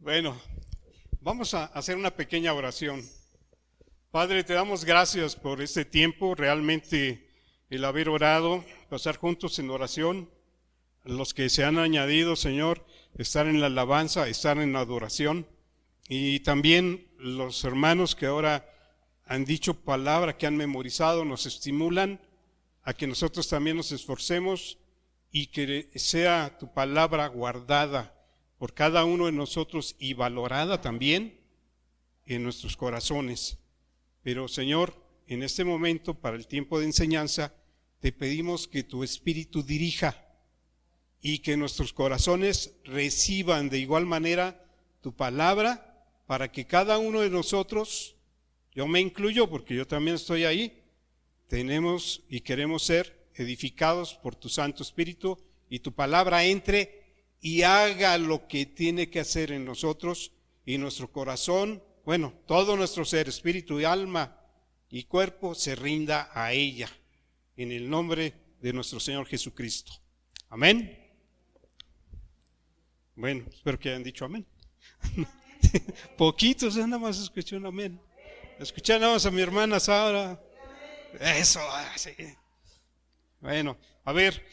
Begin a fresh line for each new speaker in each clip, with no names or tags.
Bueno, vamos a hacer una pequeña oración. Padre, te damos gracias por este tiempo, realmente el haber orado, pasar juntos en oración. Los que se han añadido, Señor, estar en la alabanza, estar en la adoración. Y también los hermanos que ahora han dicho palabra, que han memorizado, nos estimulan a que nosotros también nos esforcemos y que sea tu palabra guardada por cada uno de nosotros y valorada también en nuestros corazones. Pero Señor, en este momento, para el tiempo de enseñanza, te pedimos que tu Espíritu dirija y que nuestros corazones reciban de igual manera tu palabra, para que cada uno de nosotros, yo me incluyo porque yo también estoy ahí, tenemos y queremos ser edificados por tu Santo Espíritu y tu palabra entre y haga lo que tiene que hacer en nosotros y nuestro corazón, bueno, todo nuestro ser, espíritu y alma y cuerpo se rinda a ella, en el nombre de nuestro Señor Jesucristo. Amén. Bueno, espero que hayan dicho amén. Poquitos, nada más escuché un amén. Escuché nada más a mi hermana Sara. Eso, sí. Bueno, a ver,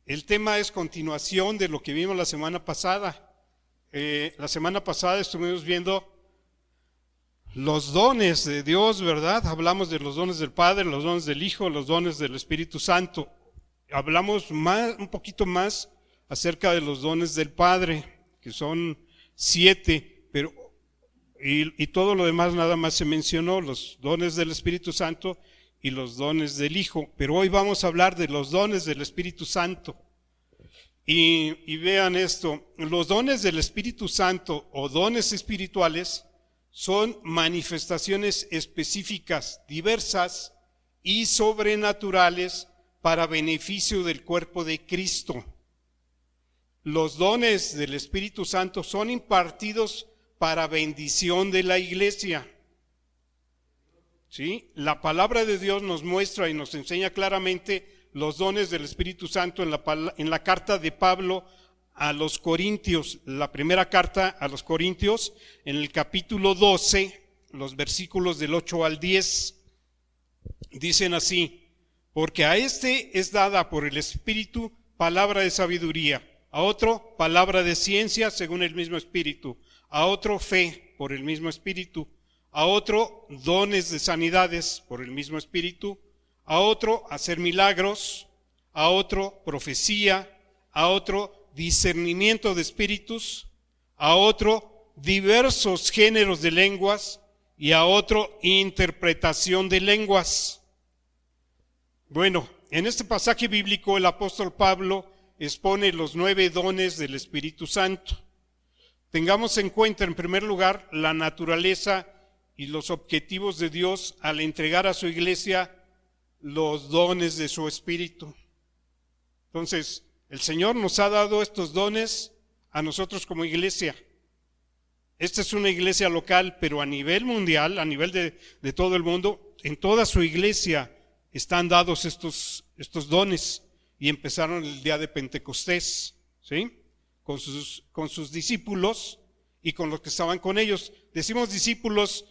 el tema es continuación de lo que vimos la semana pasada. La semana pasada estuvimos viendo los dones de Dios, ¿verdad? Hablamos de los dones del Padre, los dones del Hijo, los dones del Espíritu Santo. Hablamos un poquito más acerca de los dones del Padre, que son 7, pero y todo lo demás nada más se mencionó, los dones del Espíritu Santo y los dones del Hijo. Pero hoy vamos a hablar de los dones del Espíritu Santo. Y vean esto, los dones del Espíritu Santo o dones espirituales son manifestaciones específicas, diversas y sobrenaturales para beneficio del cuerpo de Cristo. Los dones del Espíritu Santo son impartidos para bendición de la iglesia. ¿Sí? La palabra de Dios nos muestra y nos enseña claramente los dones del Espíritu Santo en la carta de Pablo a los Corintios, la primera carta a los Corintios, en el capítulo 12, los versículos del 8 al 10, dicen así: porque a este es dada por el Espíritu palabra de sabiduría, a otro palabra de ciencia según el mismo Espíritu, a otro fe por el mismo Espíritu, a otro dones de sanidades por el mismo Espíritu, a otro hacer milagros, a otro profecía, a otro discernimiento de espíritus, a otro diversos géneros de lenguas y a otro interpretación de lenguas. Bueno, en este pasaje bíblico el apóstol Pablo expone los 9 dones del Espíritu Santo. Tengamos en cuenta en primer lugar la naturaleza y los objetivos de Dios al entregar a su iglesia los dones de su Espíritu. Entonces, el Señor nos ha dado estos dones a nosotros como iglesia. Esta es una iglesia local, pero a nivel mundial, a nivel de todo el mundo, en toda su iglesia están dados estos dones. Y empezaron el día de Pentecostés, ¿sí? Con sus discípulos y con los que estaban con ellos. Decimos discípulos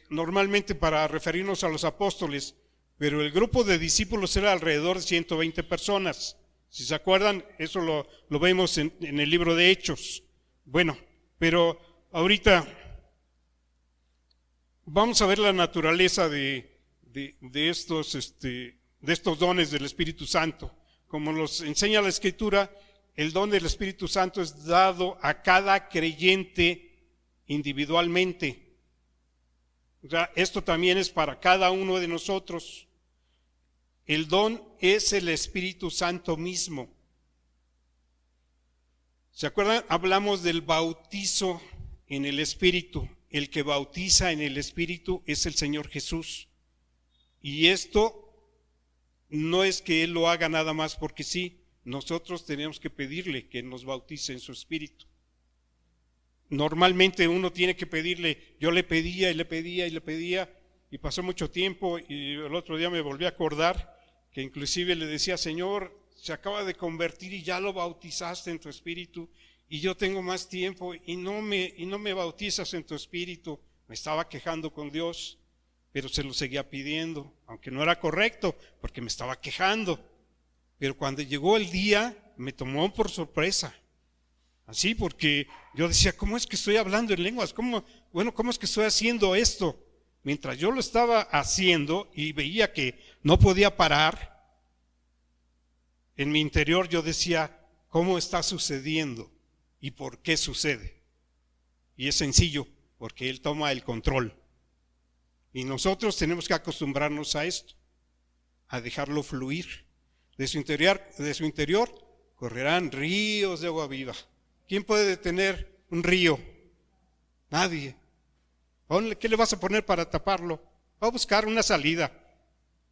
normalmente para referirnos a los apóstoles, pero el grupo de discípulos era alrededor de 120 personas. Si se acuerdan, eso lo vemos en el libro de Hechos. Bueno, pero ahorita vamos a ver la naturaleza de estos dones del Espíritu Santo. Como nos enseña la Escritura, el don del Espíritu Santo es dado a cada creyente individualmente. O sea, esto también es para cada uno de nosotros. El don es el Espíritu Santo mismo. ¿Se acuerdan? Hablamos del bautizo en el Espíritu. El que bautiza en el Espíritu es el Señor Jesús. Y esto no es que Él lo haga nada más porque sí. Nosotros tenemos que pedirle que nos bautice en su Espíritu. Normalmente uno tiene que pedirle. Yo le pedía y le pedía y le pedía, y pasó mucho tiempo, y el otro día me volví a acordar que inclusive le decía: Señor, se acaba de convertir y ya lo bautizaste en tu Espíritu. y yo tengo más tiempo y no me bautizas en tu espíritu. Me estaba quejando con Dios, pero se lo seguía pidiendo, aunque no era correcto, porque me estaba quejando. Pero cuando llegó el día, me tomó por sorpresa. Así, porque yo decía, ¿cómo es que estoy hablando en lenguas? ¿Cómo es que estoy haciendo esto? Mientras yo lo estaba haciendo y veía que no podía parar, en mi interior yo decía, ¿cómo está sucediendo? ¿Y por qué sucede? Y es sencillo, porque Él toma el control. Y nosotros tenemos que acostumbrarnos a esto, a dejarlo fluir. De su interior correrán ríos de agua viva. ¿Quién puede detener un río? Nadie. ¿Qué le vas a poner para taparlo? Va a buscar una salida.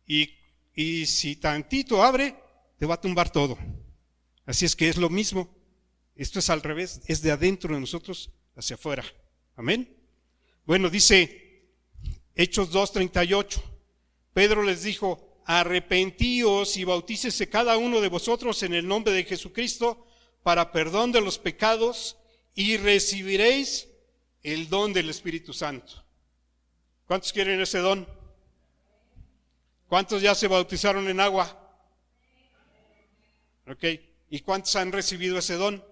Y si tantito abre, te va a tumbar todo. Así es que es lo mismo. Esto es al revés, es de adentro de nosotros hacia afuera. Amén. Bueno, dice Hechos 2:38. Pedro les dijo, arrepentíos y bautícese cada uno de vosotros en el nombre de Jesucristo para perdón de los pecados y recibiréis el don del Espíritu Santo. ¿Cuántos quieren ese don? ¿Cuántos ya se bautizaron en agua? Ok. ¿Y cuántos han recibido ese don?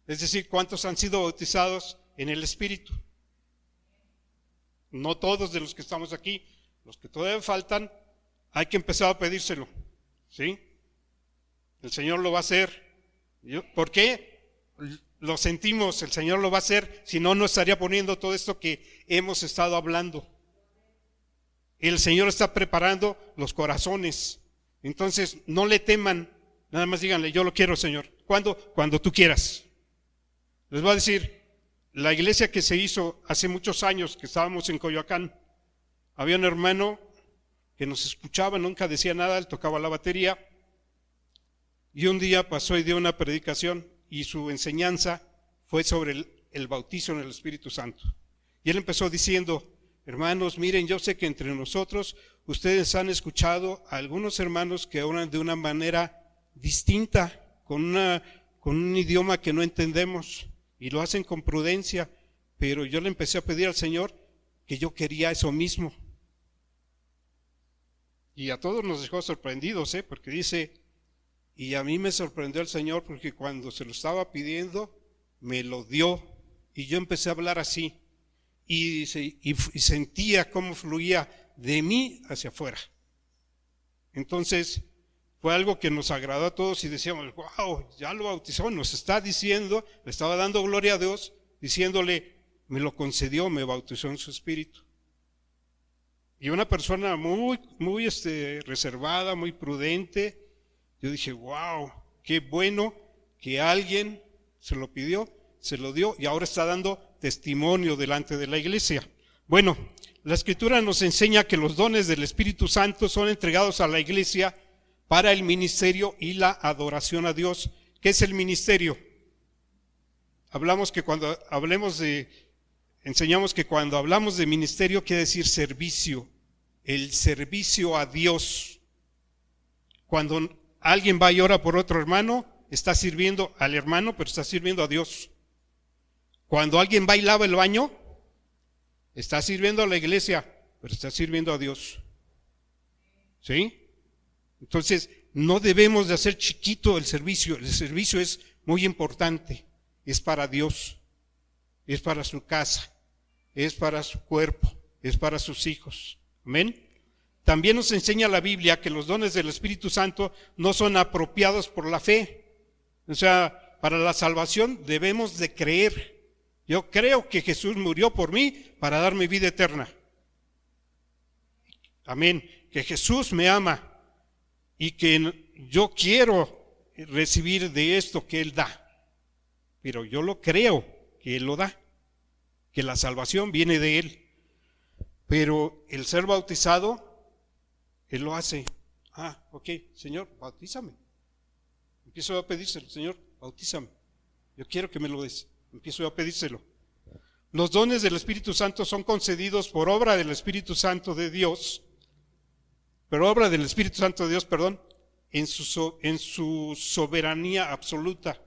Es decir, ¿cuántos han sido bautizados en el Espíritu? No todos de los que estamos aquí, los que todavía faltan, hay que empezar a pedírselo, ¿sí? El Señor lo va a hacer. ¿Por qué? Lo sentimos, el Señor lo va a hacer, si no, no estaría poniendo todo esto que hemos estado hablando. El Señor está preparando los corazones. Entonces, no le teman, nada más díganle, yo lo quiero, Señor. ¿Cuándo? Cuando tú quieras. Les voy a decir, la iglesia que se hizo hace muchos años, que estábamos en Coyoacán, había un hermano que nos escuchaba, nunca decía nada, él tocaba la batería, y un día pasó y dio una predicación, y su enseñanza fue sobre el bautizo en el Espíritu Santo. Y él empezó diciendo, hermanos, miren, yo sé que entre nosotros ustedes han escuchado a algunos hermanos que hablan de una manera distinta, con un idioma que no entendemos, y lo hacen con prudencia, pero yo le empecé a pedir al Señor que yo quería eso mismo. Y a todos nos dejó sorprendidos, porque dice, y a mí me sorprendió el Señor porque cuando se lo estaba pidiendo, me lo dio, y yo empecé a hablar así, y sentía cómo fluía de mí hacia afuera. Entonces, fue algo que nos agradó a todos y decíamos, wow, ya lo bautizó, nos está diciendo, le estaba dando gloria a Dios, diciéndole, me lo concedió, me bautizó en su espíritu. Y una persona muy reservada, muy prudente, yo dije, wow, qué bueno que alguien se lo pidió, se lo dio y ahora está dando testimonio delante de la iglesia. Bueno, la Escritura nos enseña que los dones del Espíritu Santo son entregados a la iglesia para el ministerio y la adoración a Dios. ¿Qué es el ministerio? Enseñamos que cuando hablamos de ministerio quiere decir servicio, el servicio a Dios. Cuando alguien va y ora por otro hermano, está sirviendo al hermano, pero está sirviendo a Dios. Cuando alguien va y lava el baño, está sirviendo a la iglesia, pero está sirviendo a Dios. ¿Sí? Entonces, no debemos de hacer chiquito el servicio es muy importante, es para Dios, es para su casa, es para su cuerpo, es para sus hijos. Amén. También nos enseña la Biblia que los dones del Espíritu Santo no son apropiados por la fe. O sea, para la salvación debemos de creer. Yo creo que Jesús murió por mí para darme vida eterna. Amén. Que Jesús me ama y que yo quiero recibir de esto que Él da. Pero yo lo creo que Él lo da, que la salvación viene de Él. Pero el ser bautizado, Él lo hace. Ok, Señor, bautízame. Empiezo a pedírselo, Señor, bautízame. Yo quiero que me lo des. Empiezo a pedírselo. Los dones del Espíritu Santo son concedidos por obra del Espíritu Santo de Dios, en su soberanía absoluta.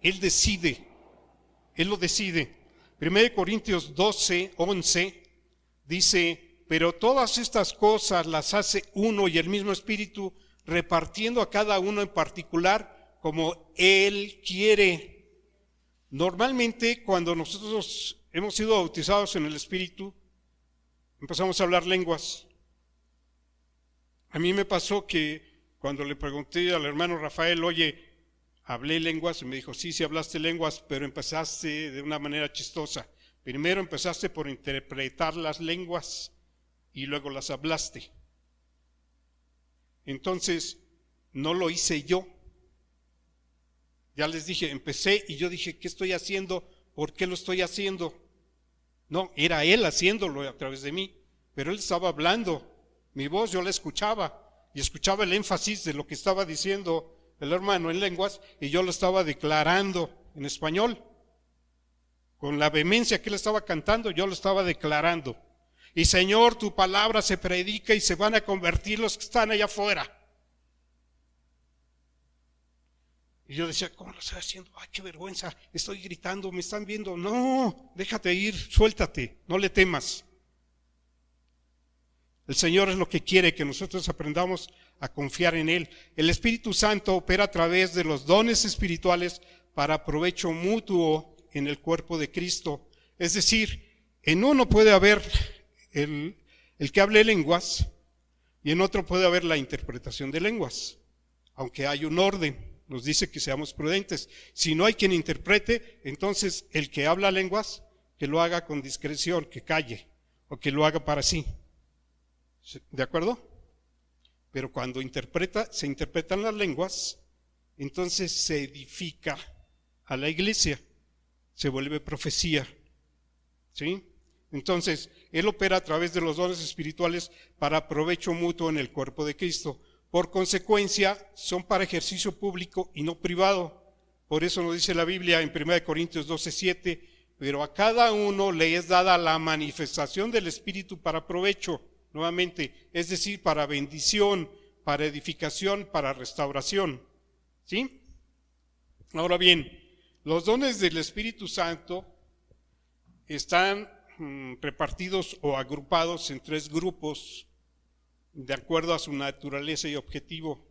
Él decide, Él lo decide. 1 Corintios 12:11 dice, pero todas estas cosas las hace uno y el mismo Espíritu, repartiendo a cada uno en particular como Él quiere. Normalmente cuando nosotros hemos sido bautizados en el Espíritu, empezamos a hablar lenguas. A mí me pasó que cuando le pregunté al hermano Rafael, oye, hablé lenguas, y me dijo, sí hablaste lenguas, pero empezaste de una manera chistosa. Primero empezaste por interpretar las lenguas y luego las hablaste. Entonces, no lo hice yo. Ya les dije, empecé y yo dije, ¿qué estoy haciendo? ¿Por qué lo estoy haciendo? No, era Él haciéndolo a través de mí, pero Él estaba hablando. Mi voz yo la escuchaba y escuchaba el énfasis de lo que estaba diciendo el hermano en lenguas y yo lo estaba declarando en español. Con la vehemencia que él estaba cantando, yo lo estaba declarando. Y Señor, tu palabra se predica y se van a convertir los que están allá afuera. Y yo decía, ¿cómo lo estoy haciendo? Ay, qué vergüenza, estoy gritando, me están viendo. No, déjate ir, suéltate, no le temas. El Señor es lo que quiere, que nosotros aprendamos a confiar en Él. El Espíritu Santo opera a través de los dones espirituales para provecho mutuo en el cuerpo de Cristo. Es decir, en uno puede haber el que hable lenguas y en otro puede haber la interpretación de lenguas, aunque hay un orden. Nos dice que seamos prudentes. Si no hay quien interprete, entonces el que habla lenguas, que lo haga con discreción, que calle, o que lo haga para sí. ¿De acuerdo? Pero cuando se interpretan las lenguas, entonces se edifica a la iglesia, se vuelve profecía. ¿Sí? Entonces, Él opera a través de los dones espirituales para provecho mutuo en el cuerpo de Cristo. Por consecuencia, son para ejercicio público y no privado. Por eso nos dice la Biblia en 1 Corintios 12:7, pero a cada uno le es dada la manifestación del Espíritu para provecho, nuevamente, es decir, para bendición, para edificación, para restauración. ¿Sí? Ahora bien, los dones del Espíritu Santo están repartidos o agrupados en 3 grupos de acuerdo a su naturaleza y objetivo.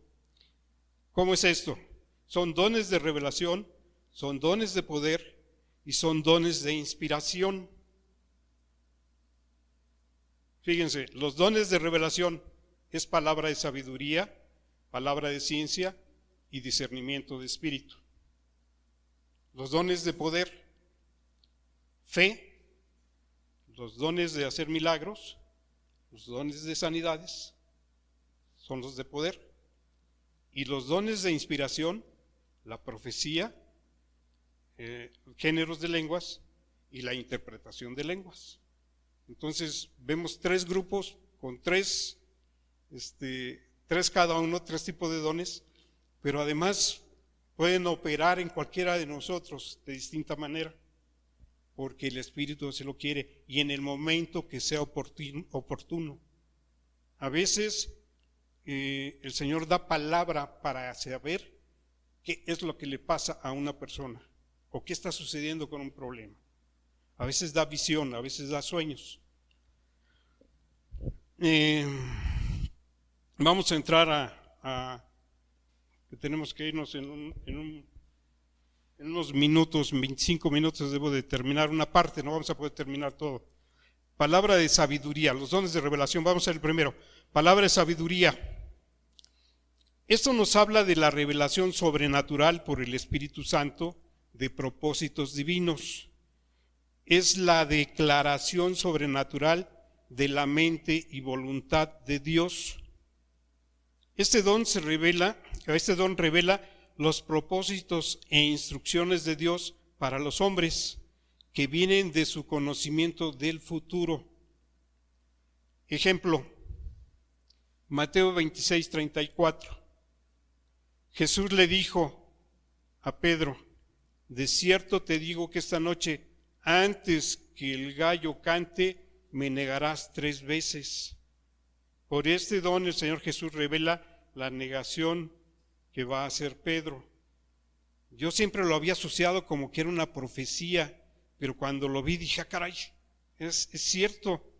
¿Cómo es esto? Son dones de revelación, son dones de poder y son dones de inspiración. Fíjense, los dones de revelación es palabra de sabiduría, palabra de ciencia y discernimiento de espíritu. Los dones de poder, fe, los dones de hacer milagros, los dones de sanidades, son los de poder. Y los dones de inspiración, la profecía, géneros de lenguas y la interpretación de lenguas. Entonces vemos 3 grupos con 3 cada uno, 3 tipos de dones, pero además pueden operar en cualquiera de nosotros de distinta manera, porque el Espíritu se lo quiere y en el momento que sea oportuno. A veces el Señor da palabra para saber qué es lo que le pasa a una persona o qué está sucediendo con un problema. A veces da visión, a veces da sueños. Vamos a entrar que tenemos que irnos en unos minutos, 25 minutos debo de terminar una parte, no vamos a poder terminar todo. Palabra de sabiduría, los dones de revelación, vamos a ver el primero. Palabra de sabiduría. Esto nos habla de la revelación sobrenatural por el Espíritu Santo de propósitos divinos. Es la declaración sobrenatural de la mente y voluntad de Dios. Este don revela los propósitos e instrucciones de Dios para los hombres que vienen de su conocimiento del futuro. Ejemplo, Mateo 26:34. Jesús le dijo a Pedro, de cierto te digo que esta noche, antes que el gallo cante, me negarás 3 veces. Por este don el Señor Jesús revela la negación que va a hacer Pedro Yo siempre lo había asociado como que era una profecía, pero cuando lo vi dije, caray, es cierto,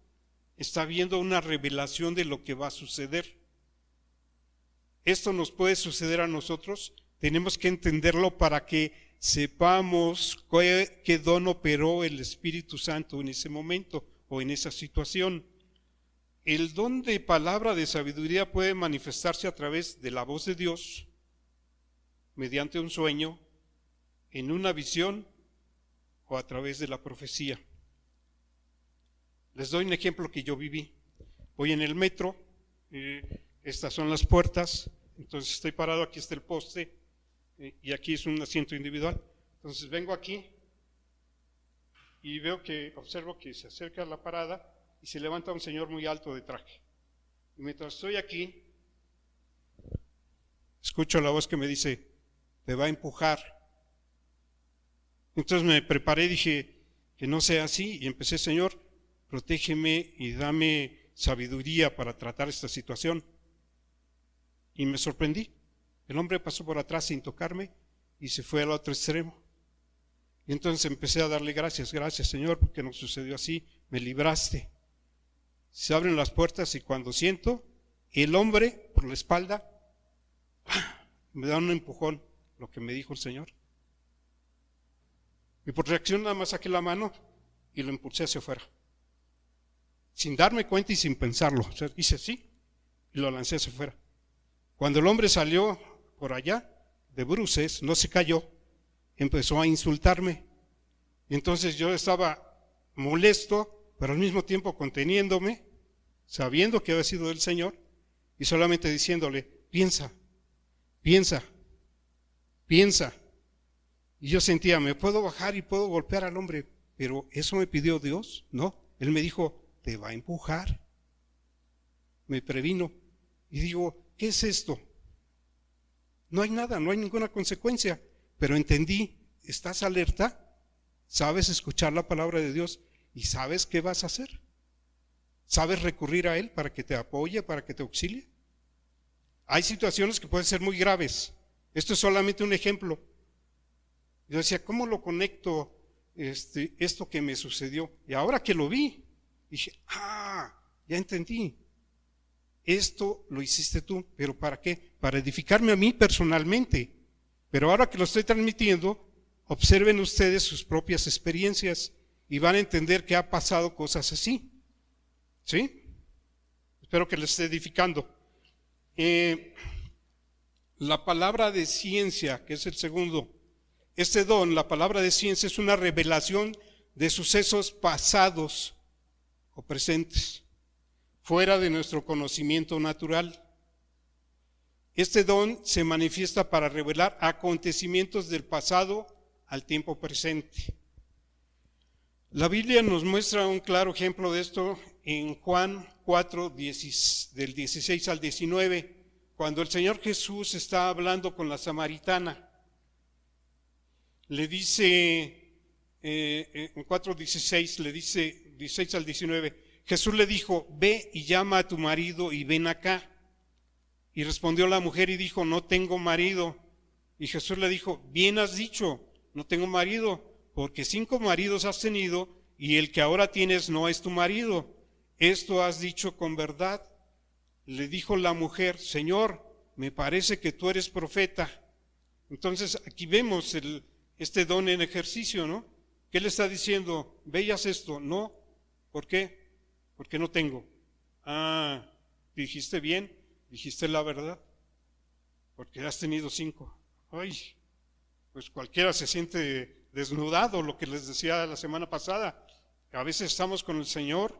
está viendo una revelación de lo que va a suceder. Esto nos puede suceder a nosotros, tenemos que entenderlo para que sepamos qué don operó el Espíritu Santo en ese momento o en esa situación. El don de palabra de sabiduría puede manifestarse a través de la voz de Dios, mediante un sueño, en una visión o a través de la profecía. Les doy un ejemplo que yo viví. Voy en el metro, estas son las puertas, entonces estoy parado, aquí está el poste y aquí es un asiento individual. Entonces vengo aquí y observo que se acerca a la parada y se levanta un señor muy alto de traje. Y mientras estoy aquí, escucho la voz que me dice, te va a empujar. Entonces me preparé, dije, que no sea así, y empecé, Señor, protégeme y dame sabiduría para tratar esta situación. Y me sorprendí. El hombre pasó por atrás sin tocarme y se fue al otro extremo. Y entonces empecé a darle gracias Señor, porque no sucedió así, me libraste. Se abren las puertas y cuando siento, el hombre por la espalda me da un empujón, lo que me dijo el Señor. Y por reacción nada más saqué la mano y lo impulsé hacia afuera. Sin darme cuenta y sin pensarlo. O sea, hice así y lo lancé hacia afuera. Cuando el hombre salió por allá, de bruces, no se cayó, empezó a insultarme. Y entonces yo estaba molesto, pero al mismo tiempo conteniéndome, sabiendo que había sido el Señor, y solamente diciéndole, piensa. Y yo sentía, me puedo bajar y puedo golpear al hombre, pero ¿eso me pidió Dios? No, Él me dijo, te va a empujar. Me previno. Y digo, ¿qué es esto? No hay nada, no hay ninguna consecuencia, pero entendí, estás alerta, sabes escuchar la palabra de Dios y sabes qué vas a hacer. ¿Sabes recurrir a Él para que te apoye, para que te auxilie? Hay situaciones que pueden ser muy graves. Esto es solamente un ejemplo. Yo decía, ¿cómo lo conecto esto que me sucedió? Y ahora que lo vi, dije, ya entendí. Esto lo hiciste tú, ¿pero para qué? Para edificarme a mí personalmente. Pero ahora que lo estoy transmitiendo, observen ustedes sus propias experiencias y van a entender que ha pasado cosas así. ¿Sí? Espero que les esté edificando. La palabra de ciencia, que es el segundo, este don, la palabra de ciencia, es una revelación de sucesos pasados o presentes, fuera de nuestro conocimiento natural. Este don se manifiesta para revelar acontecimientos del pasado al tiempo presente. La Biblia nos muestra un claro ejemplo de esto en Juan 4, del 16 al 19, cuando el Señor Jesús está hablando con la samaritana. Le dice, en 4:16, le dice, 16 al 19, Jesús le dijo, ve y llama a tu marido y ven acá. Y respondió la mujer y dijo, no tengo marido. Y Jesús le dijo, bien has dicho, no tengo marido, porque 5 maridos has tenido y el que ahora tienes no es tu marido. Esto has dicho con verdad. Le dijo la mujer, Señor, me parece que tú eres profeta. Entonces aquí vemos este don en ejercicio, ¿no? ¿Qué le está diciendo? ¿Veías esto? No. ¿Por qué? Porque no tengo. Dijiste bien, dijiste la verdad, porque has tenido 5. Ay, pues cualquiera se siente desnudado, lo que les decía la semana pasada. A veces estamos con el Señor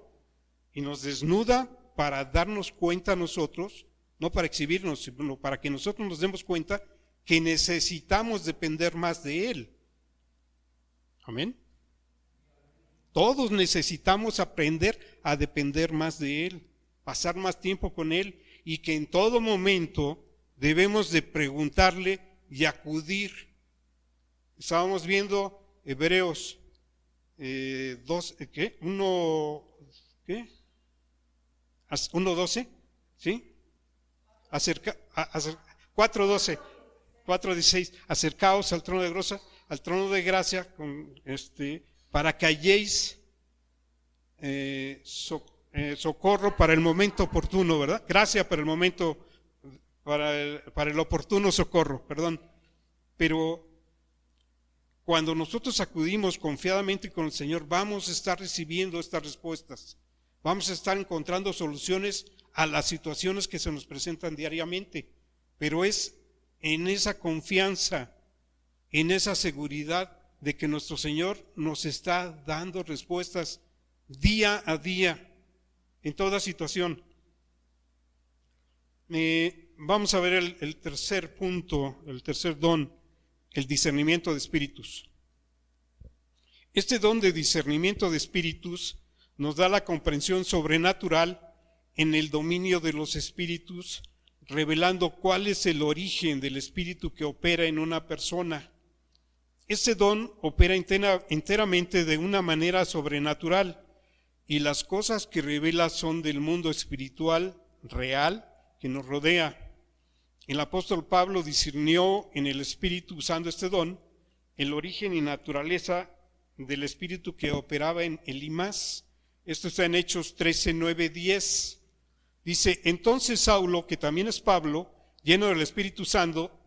y nos desnuda para darnos cuenta a nosotros, no para exhibirnos, sino para que nosotros nos demos cuenta que necesitamos depender más de Él. Amén. Todos necesitamos aprender a depender más de Él, pasar más tiempo con Él, y que en todo momento debemos de preguntarle y acudir. Estábamos viendo Hebreos 1:12, ¿sí? 4:12. 4:16, acercaos al trono de gracia para que halléis socorro para el momento oportuno, ¿verdad? Gracia para el momento, para el oportuno socorro, perdón. Pero cuando nosotros acudimos confiadamente con el Señor, vamos a estar recibiendo estas respuestas. Vamos a estar encontrando soluciones a las situaciones que se nos presentan diariamente. Pero es en esa confianza, en esa seguridad de que nuestro Señor nos está dando respuestas día a día, en toda situación. Vamos a ver el tercer punto, el tercer don, el discernimiento de espíritus. Este don de discernimiento de espíritus nos da la comprensión sobrenatural en el dominio de los espíritus, revelando cuál es el origen del espíritu que opera en una persona. Este don opera enteramente de una manera sobrenatural, y las cosas que revela son del mundo espiritual real que nos rodea. El apóstol Pablo discernió en el espíritu, usando este don, el origen y naturaleza del espíritu que operaba en Elimas. Esto está en Hechos 13:9-10. Dice: entonces Saulo, que también es Pablo, lleno del Espíritu Santo,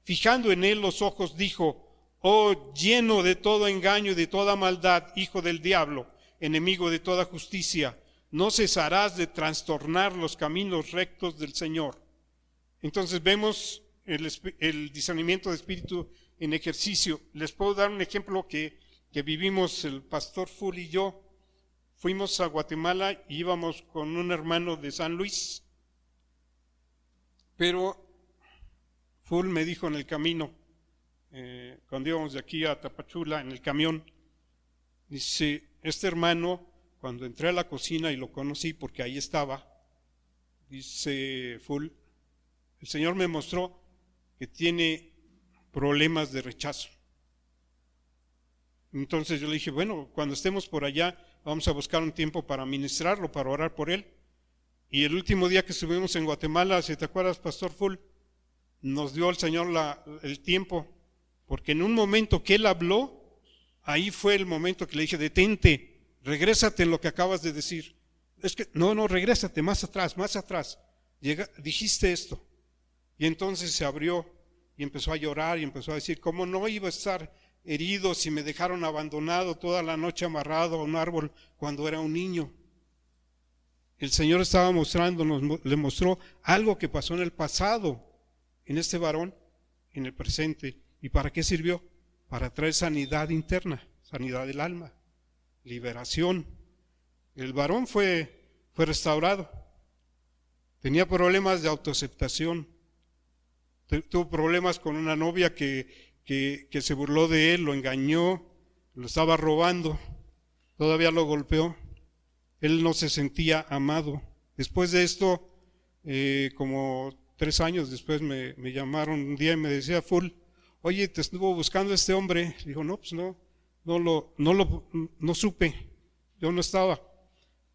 fijando en él los ojos, dijo: oh, lleno de todo engaño y de toda maldad, hijo del diablo, enemigo de toda justicia, no cesarás de trastornar los caminos rectos del Señor. Entonces vemos el discernimiento de espíritu en ejercicio. Les puedo dar un ejemplo que vivimos el pastor Full y yo. Fuimos a Guatemala y íbamos con un hermano de San Luis. Pero Full me dijo en el camino, cuando íbamos de aquí a Tapachula en el camión, dice: este hermano, cuando entré a la cocina y lo conocí porque ahí estaba, dice Full, el Señor me mostró que tiene problemas de rechazo. Entonces yo le dije: bueno, cuando estemos por allá vamos a buscar un tiempo para ministrarlo, para orar por él. Y el último día que estuvimos en Guatemala, si te acuerdas, pastor Full, nos dio el Señor el tiempo, porque en un momento que él habló, ahí fue el momento que le dije: detente, regrésate en lo que acabas de decir. Es que, no, regrésate, más atrás. Dijiste esto. Y entonces se abrió y empezó a llorar y empezó a decir: ¿cómo no iba a estar herido si me dejaron abandonado toda la noche amarrado a un árbol cuando era un niño? El Señor estaba le mostró algo que pasó en el pasado, en este varón, en el presente. ¿Y para qué sirvió? Para traer sanidad interna, sanidad del alma, liberación. El varón fue restaurado. Tenía problemas de autoaceptación. Tuvo problemas con una novia que se burló de él, lo engañó, lo estaba robando, todavía lo golpeó. Él no se sentía amado. Después de esto, como 3 años después me llamaron un día y me decía: Full, oye, te estuvo buscando este hombre. Dijo: no, pues no supe, yo no estaba.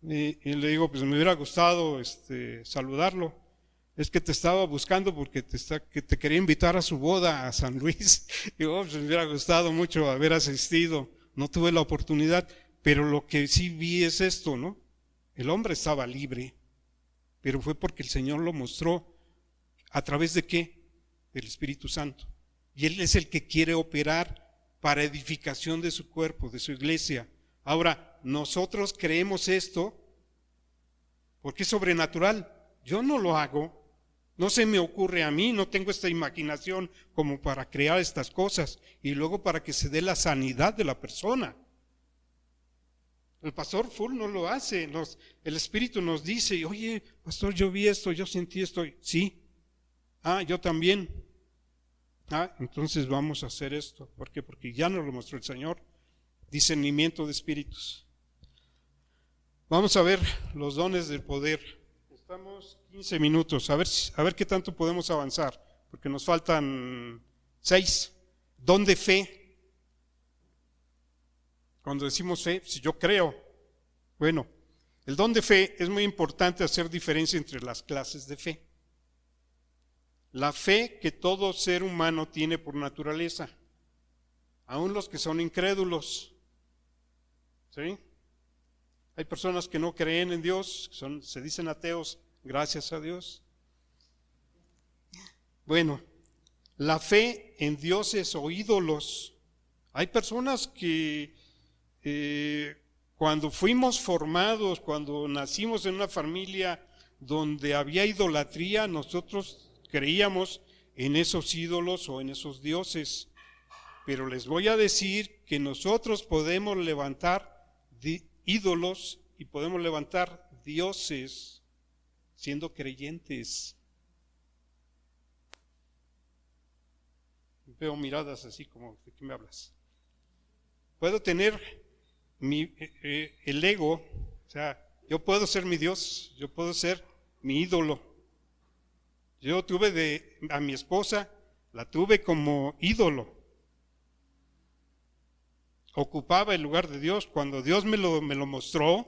Y le digo: pues me hubiera gustado saludarlo. Es que te estaba buscando porque te quería invitar a su boda a San Luis. Digo: pues me hubiera gustado mucho haber asistido. No tuve la oportunidad, pero lo que sí vi es esto, ¿no? El hombre estaba libre, pero fue porque el Señor lo mostró. ¿A través de qué? Del Espíritu Santo. Y Él es el que quiere operar para edificación de su cuerpo, de su iglesia. Ahora, nosotros creemos esto porque es sobrenatural. Yo no lo hago. No se me ocurre a mí, no tengo esta imaginación como para crear estas cosas y luego para que se dé la sanidad de la persona. El pastor Full no lo hace. El Espíritu nos dice: oye, pastor, yo vi esto, yo sentí esto. Sí. Yo también. Entonces vamos a hacer esto. ¿Por qué? Porque ya nos lo mostró el Señor. Discernimiento de espíritus. Vamos a ver los dones del poder. Estamos 15 minutos, a ver qué tanto podemos avanzar, porque nos faltan 6. Don de fe. Cuando decimos fe, si yo creo, bueno, el don de fe es muy importante hacer diferencia entre las clases de fe. la fe que todo ser humano tiene por naturaleza, aun los que son incrédulos. ¿Sí? Hay personas que no creen en Dios, se dicen ateos, gracias a Dios. Bueno, la fe en dioses o ídolos. Hay personas que cuando fuimos formados, cuando nacimos en una familia donde había idolatría, nosotros creíamos en esos ídolos o en esos dioses. Pero les voy a decir que nosotros podemos levantar ídolos y podemos levantar dioses siendo creyentes. Veo miradas así como, ¿de qué me hablas? Puedo tener el ego, o sea, yo puedo ser mi Dios, yo puedo ser mi ídolo. Yo tuve a mi esposa, la tuve como ídolo. Ocupaba el lugar de Dios. Cuando Dios me lo mostró,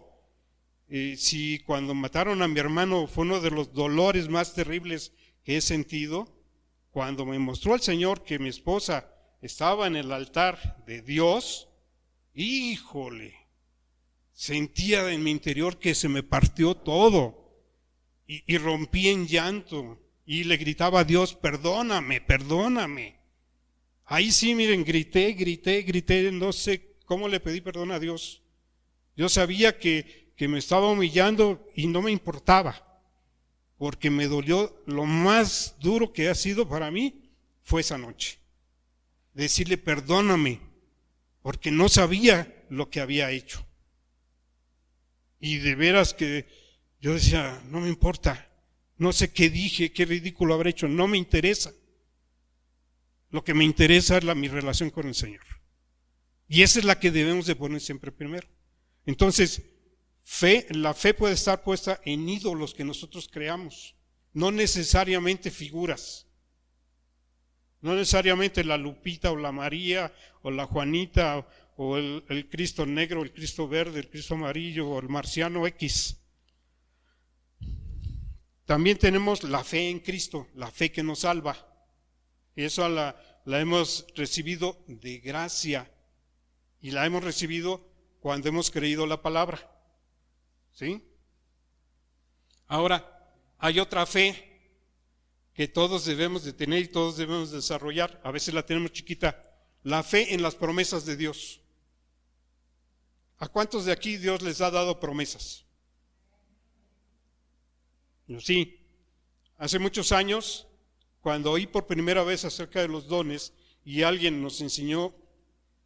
si cuando mataron a mi hermano fue uno de los dolores más terribles que he sentido, cuando me mostró el Señor que mi esposa estaba en el altar de Dios, híjole, sentía en mi interior que se me partió todo y rompí en llanto y le gritaba a Dios, perdóname, perdóname. Ahí sí, miren, grité, no sé cómo le pedí perdón a Dios. Yo sabía que me estaba humillando y no me importaba, porque me dolió. Lo más duro que ha sido para mí fue esa noche. Decirle perdóname, porque no sabía lo que había hecho. Y de veras que yo decía, no me importa, no sé qué dije, qué ridículo habré hecho, no me interesa. Lo que me interesa es mi relación con el Señor. Y esa es la que debemos de poner siempre primero. Entonces, la fe puede estar puesta en ídolos que nosotros creamos, no necesariamente figuras. No necesariamente la Lupita o la María o la Juanita o el Cristo negro, el Cristo verde, el Cristo amarillo o el marciano X. También tenemos la fe en Cristo, la fe que nos salva. Eso la hemos recibido de gracia y la hemos recibido cuando hemos creído la palabra. ¿Sí? Ahora, hay otra fe que todos debemos de tener y todos debemos desarrollar. A veces la tenemos chiquita. La fe en las promesas de Dios. ¿A cuántos de aquí Dios les ha dado promesas? Sí. Hace muchos años, cuando oí por primera vez acerca de los dones y alguien nos enseñó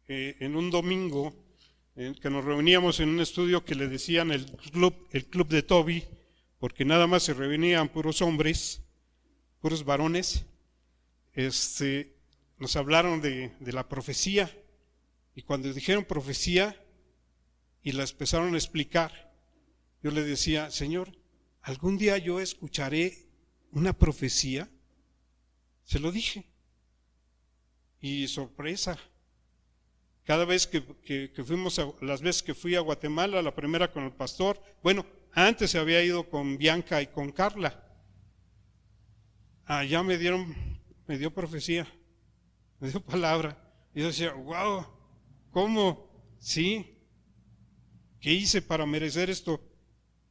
en un domingo que nos reuníamos en un estudio que le decían el club de Toby, porque nada más se reunían puros hombres, puros varones, nos hablaron de la profecía, y cuando dijeron profecía y la empezaron a explicar, yo le decía, Señor, ¿algún día yo escucharé una profecía? Se lo dije. Y sorpresa, cada vez que fuimos, las veces que fui a Guatemala, la primera con el pastor, bueno, antes se había ido con Bianca y con Carla. Allá me dio profecía, me dio palabra. Y yo decía, wow, ¿cómo? Sí. ¿Qué hice para merecer esto?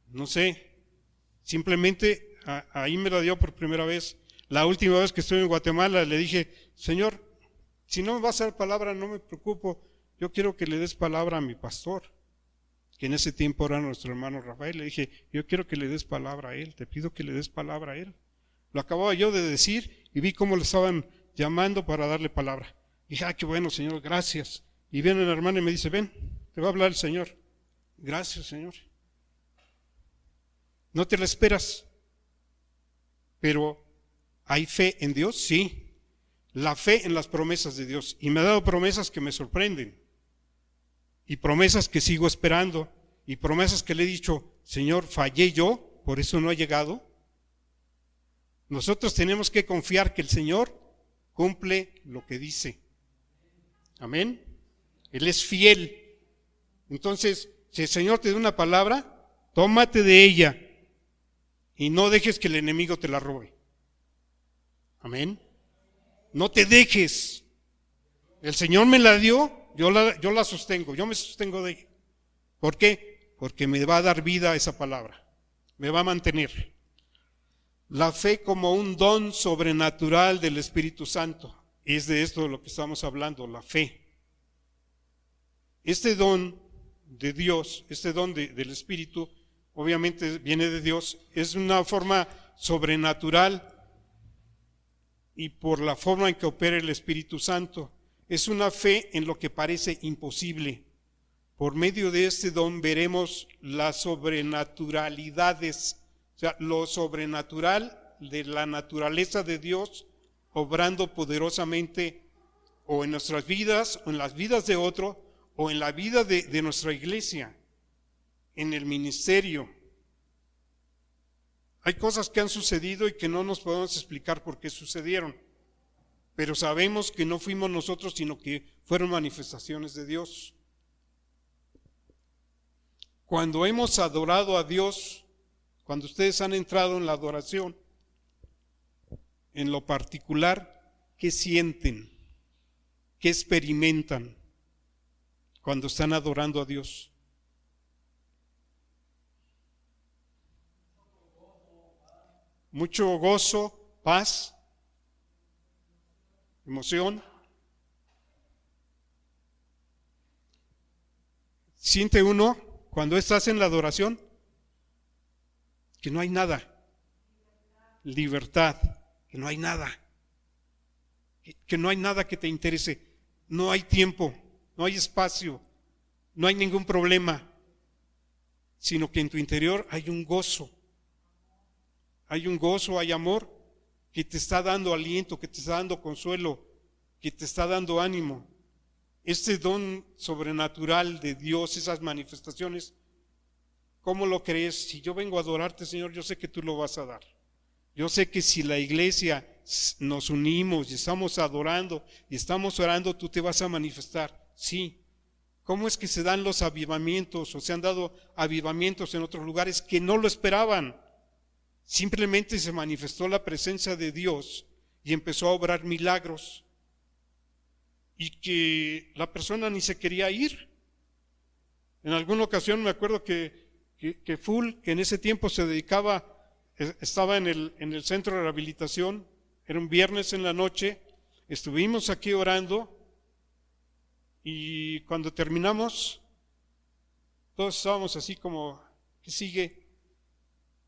No sé. Simplemente ahí me la dio por primera vez. La última vez que estuve en Guatemala le dije, Señor, si no me vas a dar palabra, no me preocupo. Yo quiero que le des palabra a mi pastor, que en ese tiempo era nuestro hermano Rafael. Le dije, yo quiero que le des palabra a él, te pido que le des palabra a él. Lo acababa yo de decir y vi cómo le estaban llamando para darle palabra. Y dije, qué bueno, Señor, gracias. Y viene la hermana y me dice, ven, te va a hablar el Señor. Gracias, Señor. No te la esperas, pero ¿hay fe en Dios? Sí. La fe en las promesas de Dios. Y me ha dado promesas que me sorprenden. Y promesas que sigo esperando. Y promesas que le he dicho, Señor, fallé yo, por eso no ha llegado. Nosotros tenemos que confiar que el Señor cumple lo que dice. Amén. Él es fiel. Entonces, si el Señor te da una palabra, tómate de ella y no dejes que el enemigo te la robe. Amén. No te dejes. El Señor me la dio, yo la sostengo, yo me sostengo de ella. ¿Por qué? Porque me va a dar vida a esa palabra, me va a mantener. La fe como un don sobrenatural del Espíritu Santo. Es de esto de lo que estamos hablando, la fe. Este don de Dios, este don del Espíritu, obviamente viene de Dios, es una forma sobrenatural y por la forma en que opera el Espíritu Santo. Es una fe en lo que parece imposible. Por medio de este don veremos las sobrenaturalidades, o sea, lo sobrenatural de la naturaleza de Dios obrando poderosamente o en nuestras vidas, o en las vidas de otro, o en la vida de nuestra iglesia, en el ministerio. Hay cosas que han sucedido y que no nos podemos explicar por qué sucedieron, pero sabemos que no fuimos nosotros, sino que fueron manifestaciones de Dios. Cuando hemos adorado a Dios, cuando ustedes han entrado en la adoración, en lo particular, ¿qué sienten? ¿Qué experimentan cuando están adorando a Dios? Mucho gozo, paz, emoción. Siente uno, cuando estás en la adoración, que no hay nada. Libertad, que no hay nada. Que no hay nada que te interese. No hay tiempo, no hay espacio, no hay ningún problema, sino que en tu interior hay un gozo. Hay un gozo, hay amor que te está dando aliento, que te está dando consuelo, que te está dando ánimo. Este don sobrenatural de Dios, esas manifestaciones, ¿cómo lo crees? Si yo vengo a adorarte, Señor, yo sé que tú lo vas a dar. Yo sé que si la iglesia nos unimos y estamos adorando y estamos orando, tú te vas a manifestar. Sí. ¿Cómo es que se dan los avivamientos o se han dado avivamientos en otros lugares que no lo esperaban? Simplemente se manifestó la presencia de Dios y empezó a obrar milagros y que la persona ni se quería ir. En alguna ocasión me acuerdo que Full, que en ese tiempo se dedicaba, estaba en el centro de rehabilitación, era un viernes en la noche, estuvimos aquí orando y cuando terminamos, todos estábamos así como, ¿qué sigue?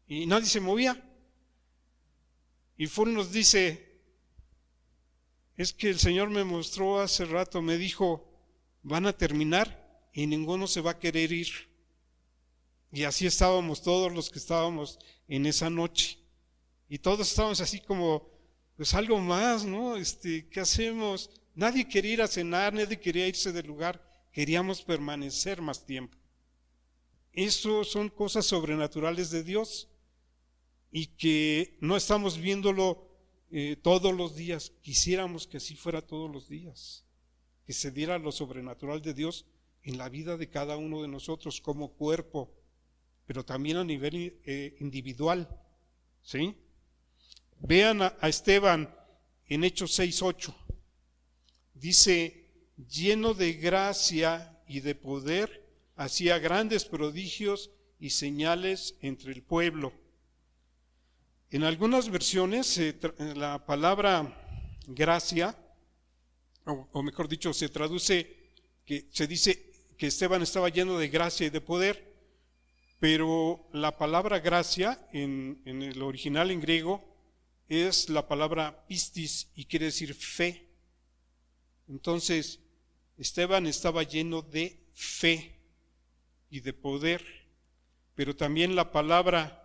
Y nadie se movía. Y Full nos dice, es que el Señor me mostró hace rato, me dijo, van a terminar y ninguno se va a querer ir. Y así estábamos todos los que estábamos en esa noche. Y todos estábamos así como, pues algo más, ¿no? ¿Qué hacemos? Nadie quería ir a cenar, nadie quería irse del lugar, queríamos permanecer más tiempo. Eso son cosas sobrenaturales de Dios y que no estamos viéndolo todos los días. Quisiéramos que así fuera todos los días, que se diera lo sobrenatural de Dios en la vida de cada uno de nosotros como cuerpo, pero también a nivel individual, ¿sí? Vean a Esteban en Hechos 6:8. Dice, lleno de gracia y de poder, hacía grandes prodigios y señales entre el pueblo. En algunas versiones la palabra gracia, o mejor dicho, se traduce, que se dice que Esteban estaba lleno de gracia y de poder, pero la palabra gracia en el original en griego es la palabra pistis y quiere decir fe. Entonces, Esteban estaba lleno de fe y de poder, pero también la palabra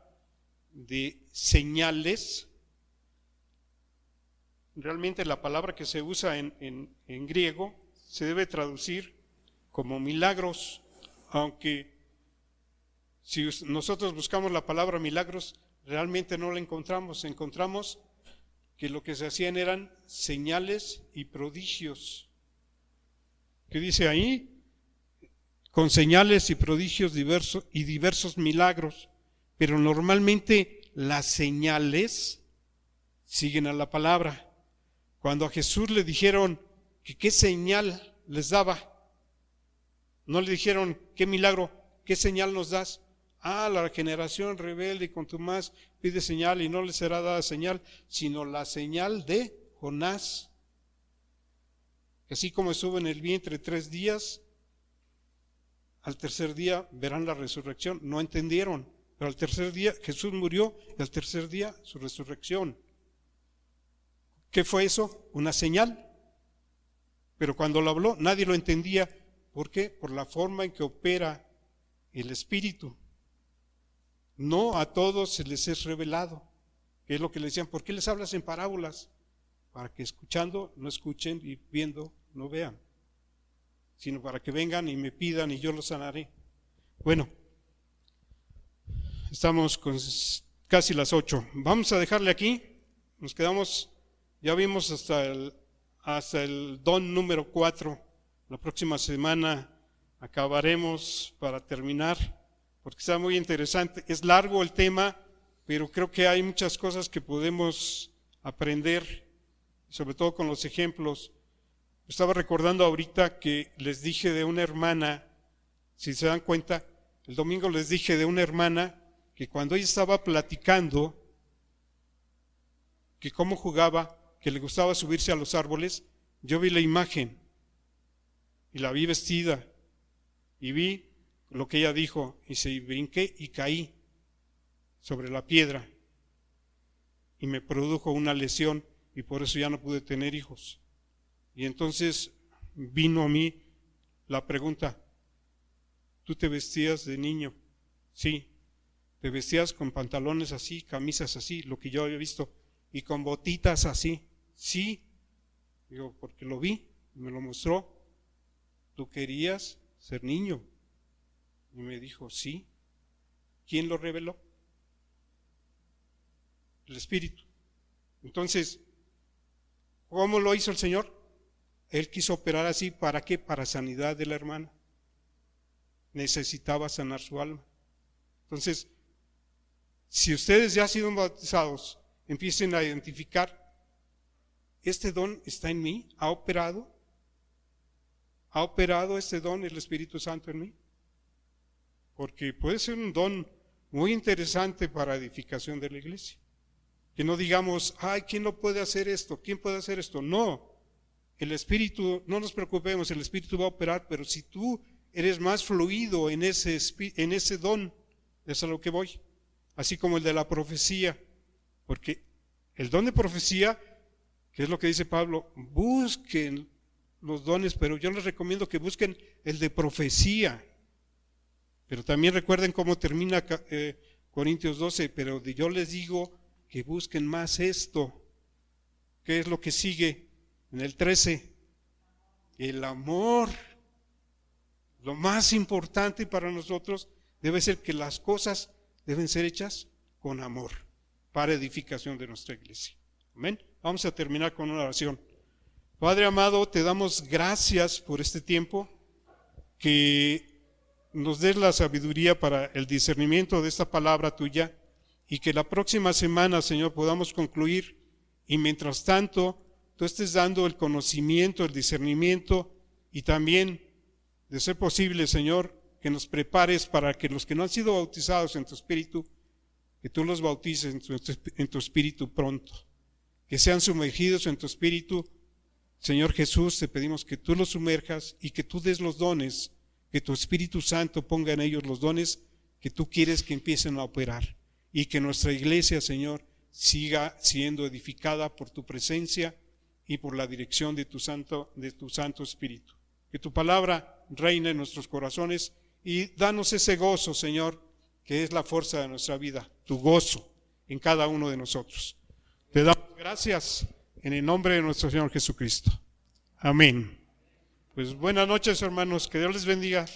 de señales, realmente la palabra que se usa en griego se debe traducir como milagros, aunque si nosotros buscamos la palabra milagros, realmente no la encontramos. Encontramos que lo que se hacían eran señales y prodigios. ¿Qué dice ahí? Con señales y prodigios diversos milagros. Pero normalmente las señales siguen a la palabra. Cuando a Jesús le dijeron que qué señal les daba, no le dijeron qué milagro, qué señal nos das. La generación rebelde y contumaz pide señal y no le será dada señal, sino la señal de Jonás. Así como estuvo en el vientre 3 días, al tercer día verán la resurrección. No entendieron, pero al tercer día Jesús murió y al tercer día su resurrección. ¿Qué fue eso? Una señal. Pero cuando lo habló nadie lo entendía. ¿Por qué? Por la forma en que opera el Espíritu. No a todos se les es revelado. Que es lo que le decían, ¿por qué les hablas en parábolas? Para que escuchando no escuchen y viendo no vean, sino para que vengan y me pidan y yo los sanaré. Bueno, estamos con casi las 8. Vamos a dejarle aquí. Nos quedamos, ya vimos hasta el don número 4. La próxima semana acabaremos para terminar, porque está muy interesante. Es largo el tema, pero creo que hay muchas cosas que podemos aprender, sobre todo con los ejemplos. Estaba recordando ahorita que les dije de una hermana, si se dan cuenta, el domingo les dije de una hermana que cuando ella estaba platicando, que cómo jugaba, que le gustaba subirse a los árboles, yo vi la imagen y la vi vestida y vi lo que ella dijo y se brinqué y caí sobre la piedra y me produjo una lesión y por eso ya no pude tener hijos. Y entonces vino a mí la pregunta, ¿tú te vestías de niño? Sí. ¿Te vestías con pantalones así, camisas así, lo que yo había visto, y con botitas así? Sí. Digo, porque lo vi, me lo mostró. ¿Tú querías ser niño? Y me dijo, sí. ¿Quién lo reveló? El Espíritu. Entonces, ¿cómo lo hizo el Señor? Él quiso operar así, ¿para qué? Para sanidad de la hermana. Necesitaba sanar su alma. Entonces, si ustedes ya han sido bautizados, empiecen a identificar, este don está en mí, ha operado este don el Espíritu Santo en mí. Porque puede ser un don muy interesante para edificación de la iglesia. Que no digamos, ¿quién no puede hacer esto? ¿Quién puede hacer esto? No. El Espíritu, no nos preocupemos, el Espíritu va a operar, pero si tú eres más fluido en ese don, es a lo que voy. Así como el de la profecía, porque el don de profecía, que es lo que dice Pablo, busquen los dones, pero yo les recomiendo que busquen el de profecía. Pero también recuerden cómo termina Corintios 12, pero yo les digo que busquen más esto. ¿Qué es lo que sigue? En el 13, el amor. Lo más importante para nosotros debe ser que las cosas deben ser hechas con amor para edificación de nuestra iglesia. Amén. Vamos a terminar con una oración. Padre amado, te damos gracias por este tiempo, que nos des la sabiduría para el discernimiento de esta palabra tuya y que la próxima semana, Señor, podamos concluir y mientras tanto tú estés dando el conocimiento, el discernimiento y también, de ser posible, Señor, que nos prepares para que los que no han sido bautizados en tu Espíritu, que tú los bautices en tu Espíritu pronto, que sean sumergidos en tu Espíritu. Señor Jesús, te pedimos que tú los sumerjas y que tú des los dones, que tu Espíritu Santo ponga en ellos los dones que tú quieres que empiecen a operar y que nuestra iglesia, Señor, siga siendo edificada por tu presencia y por la dirección de tu Santo Espíritu. Que tu palabra reine en nuestros corazones y danos ese gozo, Señor, que es la fuerza de nuestra vida, tu gozo en cada uno de nosotros. Te damos gracias en el nombre de nuestro Señor Jesucristo. Amén. Pues buenas noches, hermanos, que Dios les bendiga.